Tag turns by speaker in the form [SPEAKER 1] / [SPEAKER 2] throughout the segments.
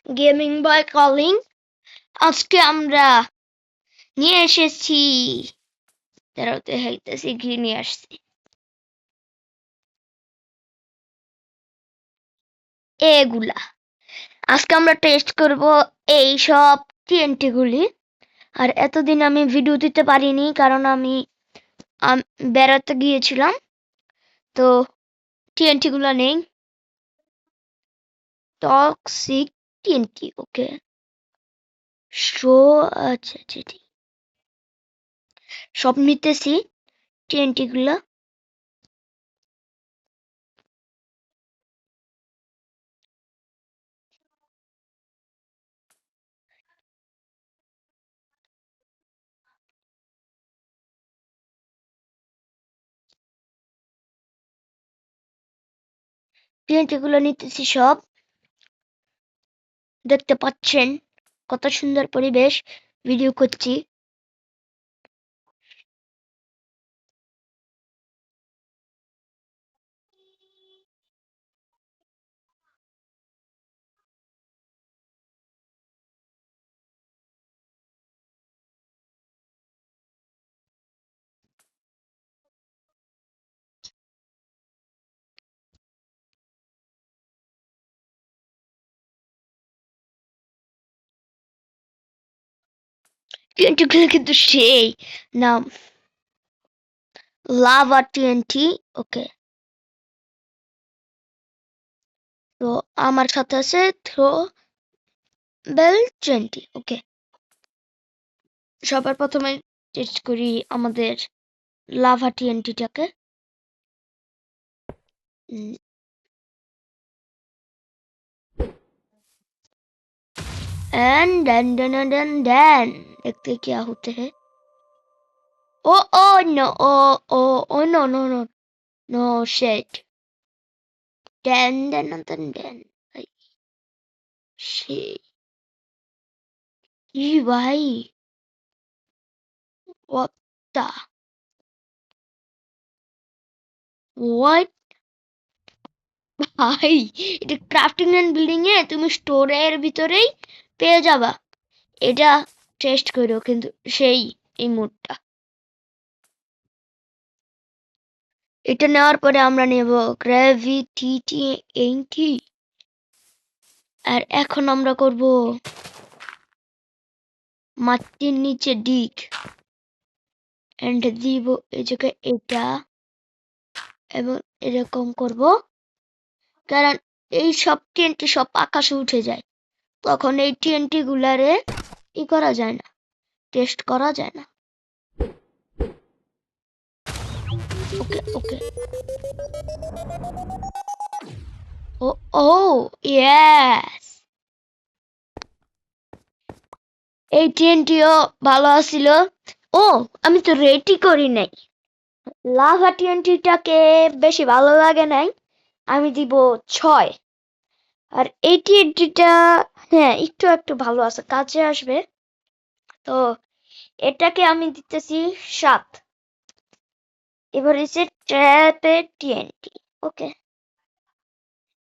[SPEAKER 1] Gaming বয় calling. আজকে আমরা নিয়ে এসেছি, দাঁড়াতে হাইতেছি ঘি নিয়ে আসছি এগুলা। আজকে আমরা টেস্ট করব এই সব টিএনটি গুলি। আর এতদিন আমি ভিডিও দিতে পারিনি কারণ আমি বেড়াতে গিয়েছিলাম, তো টিএনটি গুলা নেই। টক্সিক টিএনটি, ওকে। শো, আচ্ছা আচ্ছা ঠিক, সব নিতেছি টিএনটি গুলা। টিএনটি গুলো নিতেছি সব। দেখতে পাচ্ছেন কত সুন্দর পরিবেশ, ভিডিও করছি। টিএনটি গুলো কিন্তু সেই নাম, লাভা টিএনটি, ওকে। তো আমার সাথে আছে থ্রো বেল টিএনটি, ওকে। সবার প্রথমে টেস্ট করি আমাদের লাভা টিএনটিটাকে। And then then then then देखते क्या होते हैं। Oh oh no, oh oh oh no no no no shit. Then shit ये भाई, what the what ভাই, এটা ক্রাফটিং এন্ড বিল্ডিং এ তুমি স্টোরের ভিতরেই পেয়ে যাবা। এটা টেস্ট করো কিন্তু সেই এই মোডটা। এটা নেওয়ার পরে আমরা নেব গ্র্যাভিটি এইটি। আর এখন আমরা করব মাটির নিচে ডিগ এন্ড দিব এই জায়গায় এটা, এবং এরকম করব কারণ এই সব টিএনটি সব আকাশে উঠে যায়, তখন এই টিএনটি গুলারে ই করা যায় না, টেস্ট করা যায় না। ওকে ওকে, ও ও ইয়েস, এই টিএনটিও ভালো আছিল। ও আমি তো রেডি করি নাই, লাভা টিএনটিটাকে বেশি ভালো লাগে নাই, আমি দিব 6। আর এই টিএনটিটা হ্যাঁ একটু একটু ভালো আছে, কাছে আসবে, তো এটাকে আমি দিতেছি 7। এবার হচ্ছে ট্র্যাপে টিএনটি, ওকে।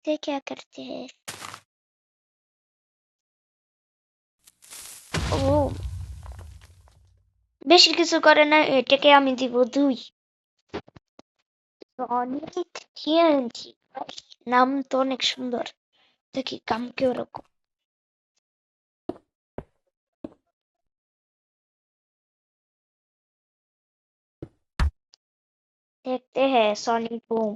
[SPEAKER 1] ये क्या करते हैं? ও বেশি কিছু করে না, এটাকে আমি দিব 2। অনেক টিএনটি, নাম তো অনেক সুন্দর, দেখি কাম কি ওরকম। देखते हैं सॉनिक बूम।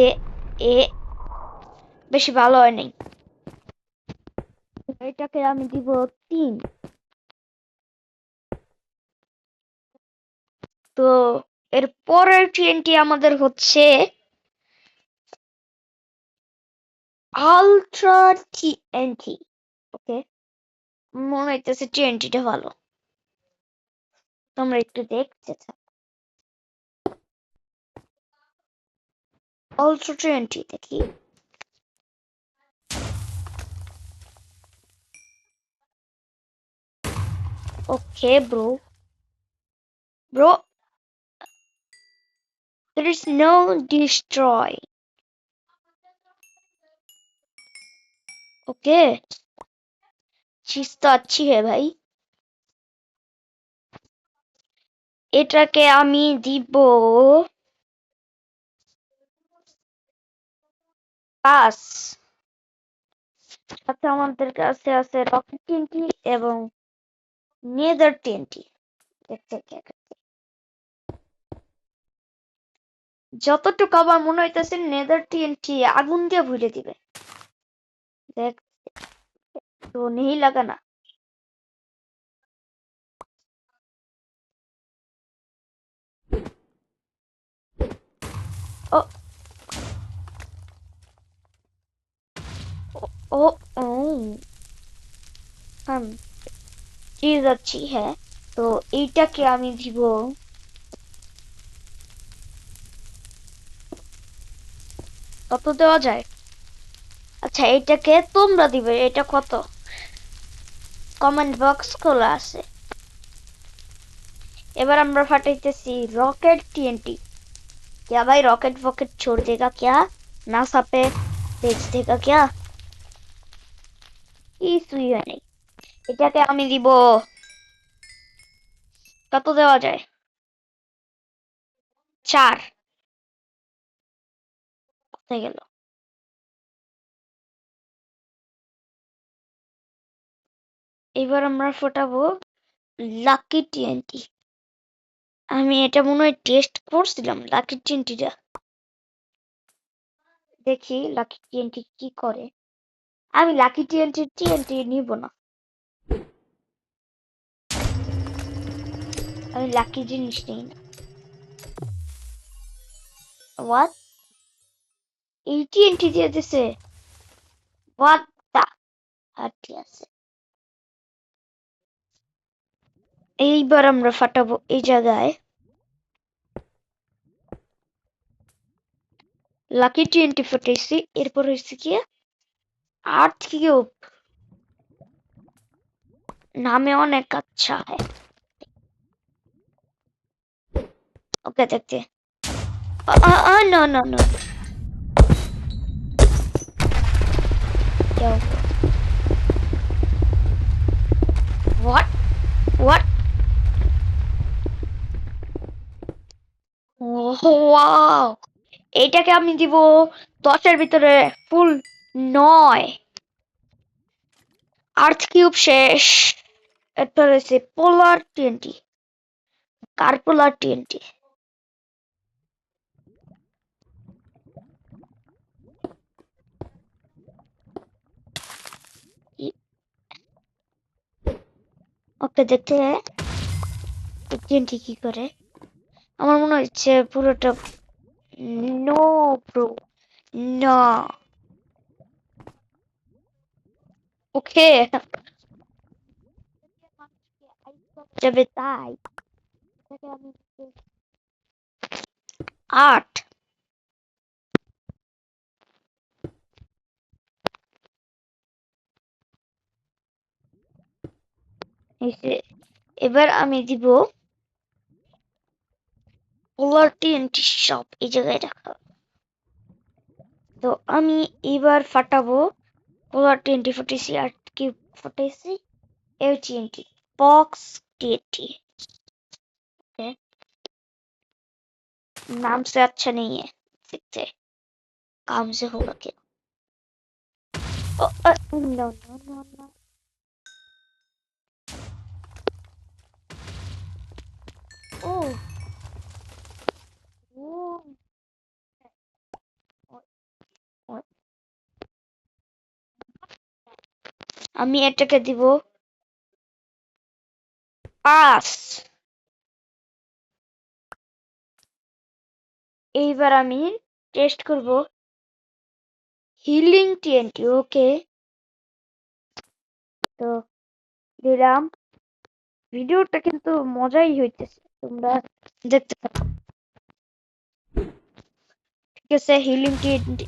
[SPEAKER 1] এ এ বেশি ভালো হয় নাই, এটাকে আমি দিব 3। তো এর পরের টিএনটি আমাদের হচ্ছে আলট্রা টিএনটি, ওকে। মনে হইতেছে টিএনটিটা ভালো, তোমরা একটু দেখতে থাকো। আলট্রা টিএনটি দেখি, okay bro bro, There is no destroy. Okay, चीज तो अच्छी है भाई। এটাকে আমি দিব 5। সাথে আমাদের কাছে আছে রকেট টিএনটি এবং নেদার টিএনটি। দেখতে যতটুকু আমার মনে হইতেছে নেদার টিএনটি আগুন দিয়ে ভরে দিবে। দেখ তো नहीं लगा ना। ओ ओ ओ हम चीज अच्छी है তো এইটাকে আমি দিব কত দেওয়া যায়? আচ্ছা এটাকে তোমরা দিবে, এটা কত? কমেন্ট বক্স খোলা আছে। এবার আমরা ফাটাইতেছি रॉकेट टीएनटी। क्या भाई रॉकेट वॉकेट छोड़ देगा क्या? नासा पे भेज देगा क्या? কিছুই হয় নাই। এটাকে আমি দিব কত দেওয়া যায়? 4। কোথায় গেল? এবার আমরা ফোটাবো লাকি টিএনটি। আমি এটা মনে হয় টেস্ট করছিলাম লাকি টিএনটিটা। দেখি লাকি টিএনটি কি করে। আমি লাকি টিএনটি নিব না, আমি লাকি জিনিস নিই না। হোয়াট? এই টিএনটি দিয়ে দিছে? What the? ঠিক আছে, এইবার আমরা ফাটাবো এই জায়গায় লাকি টিএনটি ফাটাইছি। এরপর হয়েছে কি আর্থ কিউব, নামে অনেক আচ্ছা হ্যাঁ। ওকে দেখতে नो नो नो क्या हुआ? What what? ওয়াও, এইটাকে আমি দিব 10-এর ভিতরে ফুল 9। আর্থ কিউব শেষ। এরপর হয়েছে পোলার টিএনটি, কার্পোলার টিএনটি। ওকে দেখতে টিএনটি কি করে। আমার মনে হচ্ছে পুরোটা নো ব্রো না। ওকে যাবে তাই। 8। এবার আমি দিব পোলার টিএনটি সব এই জায়গায় রাখা। তো আমি এবার ফাটাবো পোলার টিএনটি ফাটাইছি আর কি ফাটাইছি এই টিএনটি बॉक्स टीएनटी। नाम से अच्छा नहीं है, देखते काम से होगा क्या। No no no no. Oh আমি এটাকে দিব 5। এইবার আমি টেস্ট করব হিলিং টিএনটি। ওকে তো দিলাম। ভিডিওটা কিন্তু মজাই হইতেছে, তোমরা দেখতে থাকো। ঠিক আছে হিলিং টিএনটি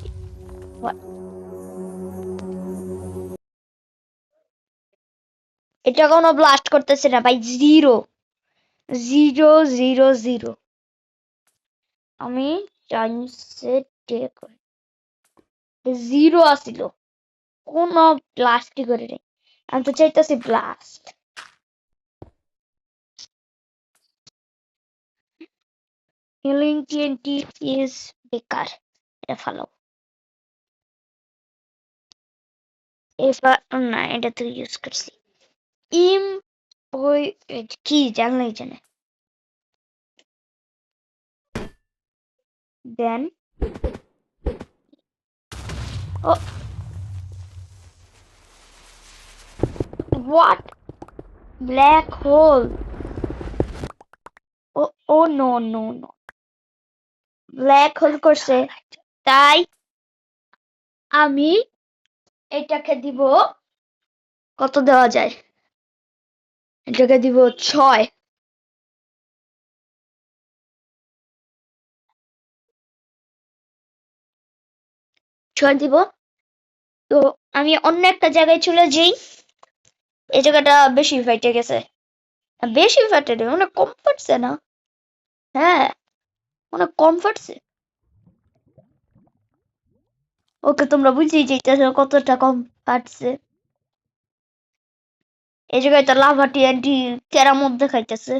[SPEAKER 1] এটা কোনো ব্লাস্ট করতেছে না ভাই, 0 0 0 0। আমি চাইনিজে টেক 0 আসিল কোন ব্লাস্টই করে নাই আমি তো চাইতেছি ব্লাস্ট হিলিং টিএনটি ইজ বেকার এটা ফলো এবার না এটা তো ইউজ করছি ইম ওই কি জানলাই জানে then oh what black hole oh oh no no no black hole করছে তাই আমি এটাকে দিব কত দেওয়া যায় এটাকে দিব 6 দিব তো আমি অন্য একটা জায়গায় চলে যাই এই জায়গাটা বেশি ফাইটে গেছে বেশি ফাটে রে অনেক কম ফাটছে না হ্যাঁ অনেক কম ফাটছে ওকে তোমরা বুঝেই যাইতেছো কতটা কম ফাটছে এই জায়গায় তো লাভা টিএনটি কেরামত দেখাইতেছে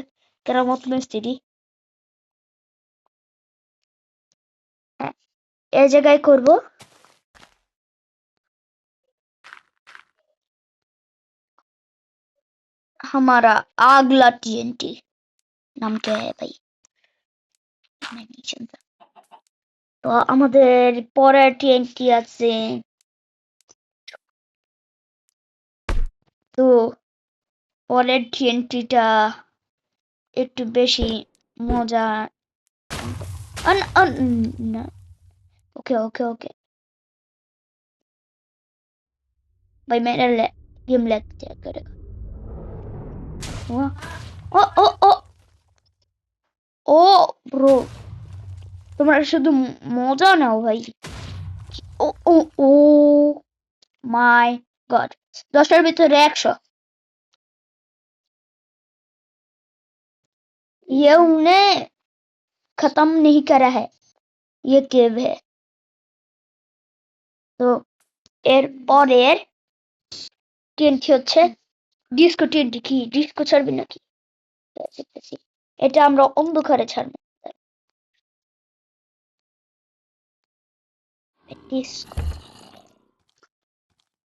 [SPEAKER 1] কেরামত মিস্ত্রি এই জায়গায় করব हमारा अगला टीएनटी नाम क्या है भाई मैं नहीं जानता তো আমাদের পরের টিএনটি আছে তো পরের টিএনটিটা একটু বেশি মজা না ओके ओके ओके भाई मेरा गेम लैग चेक करेगा ओ ओ ओ ओ ब्रो তোমরা শুধু মজা নাও ভাই ও ও ও মাই गॉड 10টার ভিতরে 100 ये उन्हें खत्म नहीं करा है ये केव है তো এর পরের টিএনটি হচ্ছে ডিস্কো টিএনটি কি ডিস্কো ছাড়বি নাকি এটা আমরা অন্ধকারে ছাড়বো ডিস্কো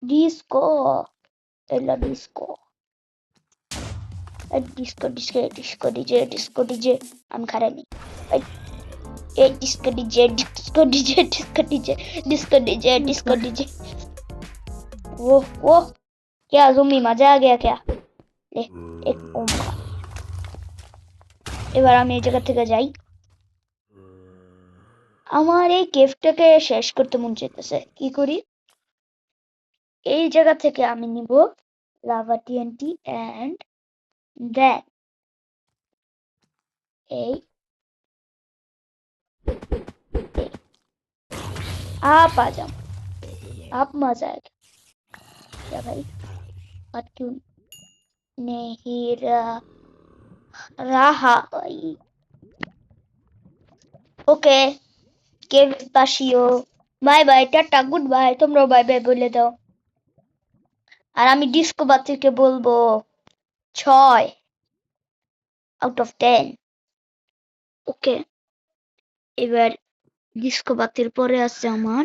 [SPEAKER 1] ডিস্কো এলা disco disco disco disco DJ আমি খারানি a disco DJ disco DJ disco DJ disco DJ disco DJ वो क्या ज़ूमी मजा आ गया क्या ले एक ओम का এবার আমি এই জায়গা থেকে যাই আমার এই কেভটাকে শেষ করতে মন চাইতেছে কি করি এই জায়গা থেকে আমি নিব লাভা টিএনটি এন্ড দেন এই आप आ जाओ आप मजा आएगा क्या भाई और क्यों नहीं रहा भाई ओके কেভ বাসিও bye bye tata good bye তোমরা বাই বাই বলে দাও আর আমি ডিস্কো বাতিকে বলবো 6 আউট অফ 10 ওকে এবার ডিস্কো বাতির পরে আছে আমার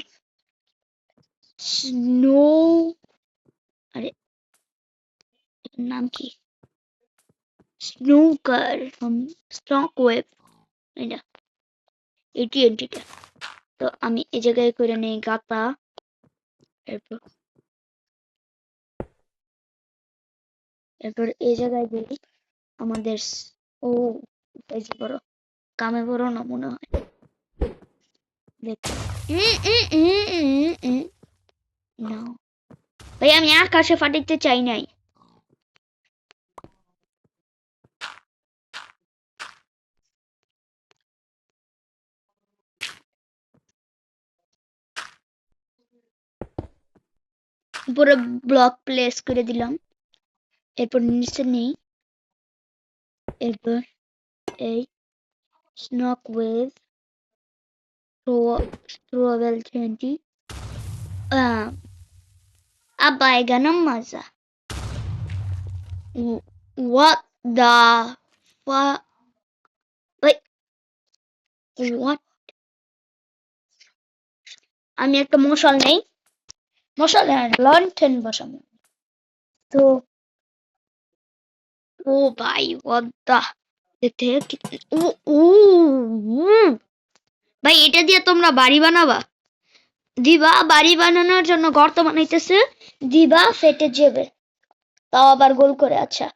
[SPEAKER 1] স্নো আরে নাম কি স্নুকার স্টক ওয়েব এটা এটি এন্টিটা তো আমি এই জায়গায় করে নেই গাতা এরপর এই জায়গায় দিই আমাদের ও এই যে বড় কামে বড় না মনে হয় দেখ না ভাই আমি আকাশে ফাটাইতে চাই নাই পুরো ব্লক প্লেস করে দিলাম এরপর নিচে নেই এরপর এই স্নক wave throwable TNT. Abay ganang maza. What the fuck? Wait, what? আমি একটা মশাল নেই, মশাল লন্ঠন বসাবো। তো ও ভাই what the দেখতে ও ও ভাই এটা দিয়ে তোমরা বাড়ি বানাবা? দিবা বাড়ি বানানোর জন্য গর্ত বানাইতেছে, দিবা ফেটে যাবে, তাও আবার গোল করে। আচ্ছা,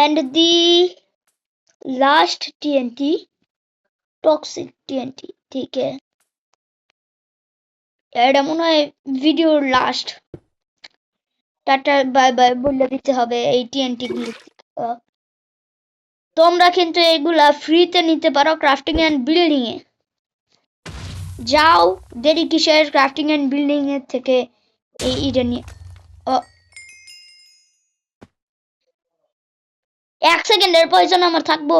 [SPEAKER 1] and the last TNT toxic TNT, ঠিক আছে? এটা মনে হয় ভিডিওর লাস্ট। টাটা বাই বাই বলে দিতে হবে এই TNT গুলো। তোমরা কিন্তু এগুলা ফ্রিতে নিতে পারো ক্রাফটিং এন্ড বিল্ডিং এ। যাও, দেরি কিসের? ক্রাফটিং এন্ড বিল্ডিং এর থেকে এইটা নিয়ে। 1 সেকেন্ডের প্রয়োজন আমার থাকবো।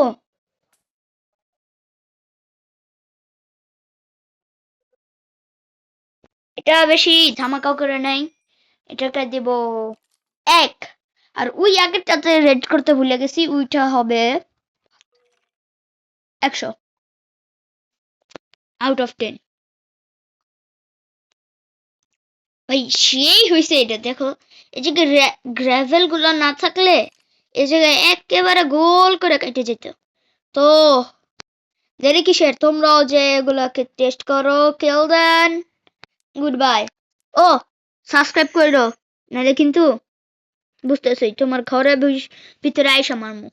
[SPEAKER 1] এটা বেশি ধামাকা করে নাই, এটাকে দেব 1। আর ওই আগেরটাতে রেড করতে ভুলে গেছি, ওইটা হবে 100 আউট অফ 10। ভাই সেই হয়েছে এটা, দেখো এই যে গ্রাভেল গুলো না থাকলে এই জায়গায় একেবারে গোল করে কেটে যেত। তো দেরি কিসের? তোমরাও যে এগুলাকে টেস্ট করো। কিল দেন, গুড বাই। ও সাবস্ক্রাইব করে দাও, নাহলে কিন্তু বুঝতেছই তোমার ঘরের ভিতরে আইসা মারমু।